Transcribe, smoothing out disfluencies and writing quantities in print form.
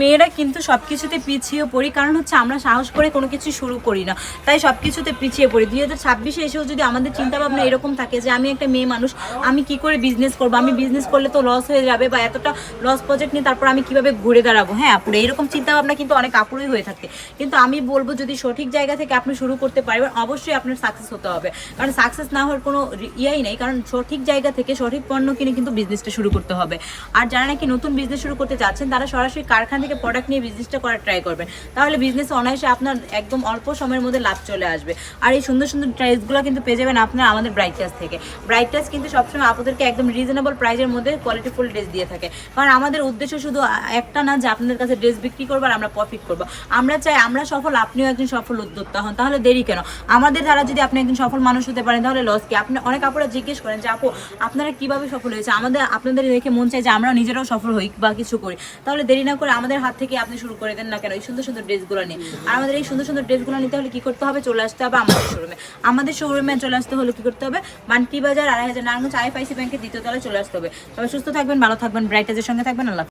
মেয়েরা কিন্তু সব কিছুতে পিছিয়ে পড়ি, কারণ হচ্ছে আমরা সাহস করে কোনো কিছু শুরু করি না, তাই সব কিছুতে পিছিয়ে পড়ি। 2026-এ এসেও যদি আমাদের চিন্তাভাবনা এরকম থাকে যে আমি একটা মেয়ে মানুষ, আমি কি করে বিজনেস করবো, আমি বিজনেস করলে তো লস হয়ে যাবে, বা এতটা লস প্রজেক্ট নিয়ে তারপর আমি কিভাবে ঘুরে দাঁড়াবো। হ্যাঁ আপুরা, এরকম চিন্তাভাবনা কিন্তু অনেক আপুরই হয়ে থাকে, কিন্তু আমি বলবো যদি সঠিক জায়গা থেকে আপনি শুরু করতে পারবেন অবশ্যই আপনার সাকসেস হতে হবে। কারণ সাকসেস না হওয়ার কোনো ইয়াই নেই, কারণ সঠিক জায়গা থেকে সঠিক পণ্য কিনে কিন্তু বিজনেসটা শুরু করতে হবে। আর যারা নাকি নতুন বিজনেস শুরু করতে যাচ্ছেন তারা সরাসরি কারখানা থেকে প্রোডাক্ট নিয়ে বিজনেসটা করার ট্রাই করবেন, তাহলে বিজনেসে অনায়াসে আপনার একদম অল্প সময়ের মধ্যে লাভ চলে আসবে। আর এই সুন্দর সুন্দর ড্রেসগুলো কিন্তু পেয়ে যাবেন আপনার আমাদের ব্রাইট টাচ থেকে। ব্রাইট টাচ কিন্তু সবসময় আপনাদেরকে একদম রিজনেবল প্রাইসের মধ্যে কোয়ালিটিফুল ড্রেস দিয়ে থাকে, কারণ আমাদের উদ্দেশ্য শুধু একটা না যে আপনাদের কাছে ড্রেস বিক্রি করবো আর আমরা প্রফিট করবো। আমরা চাই আমরা সফল, আপনিও একজন সফল উদ্যোক্তা হন, তাহলে দেরি কেন? আমাদের দ্বারা যদি আপনি একজন সফল মানুষ হতে পারেন তাহলে লস কি? আপনি অনেক আপুরা জিজ্ঞেস করেন যে আপু আপনারা কিভাবে সফল হয়েছে, আপনাদের দেখে মন চাই যে আমরা নিজেরাও সফল হই বা কিছু করি, তাহলে দেরি না করে আমাদের হাত থেকে আপনি শুরু করে দেন না কেন এই সুন্দর সুন্দর ড্রেসগুলো নিয়ে। আর আমাদের এই সুন্দর সুন্দর ড্রেসগুলো নিতে হলে কি করতে হবে? চলে আসতে হবে আমাদের শোরুমে চলে আসতে হলে কি করতে হবে? মান্টি বাজার 2500 নারায়ণগঞ্জ IFIC ব্যাংকের দ্বিতীয় তলায় চলে আসতে হবে। তবে সুস্থ থাকবেন, ভালো থাকবেন, ব্রাইট টাচের সঙ্গে থাকবেন। আল্লাহ।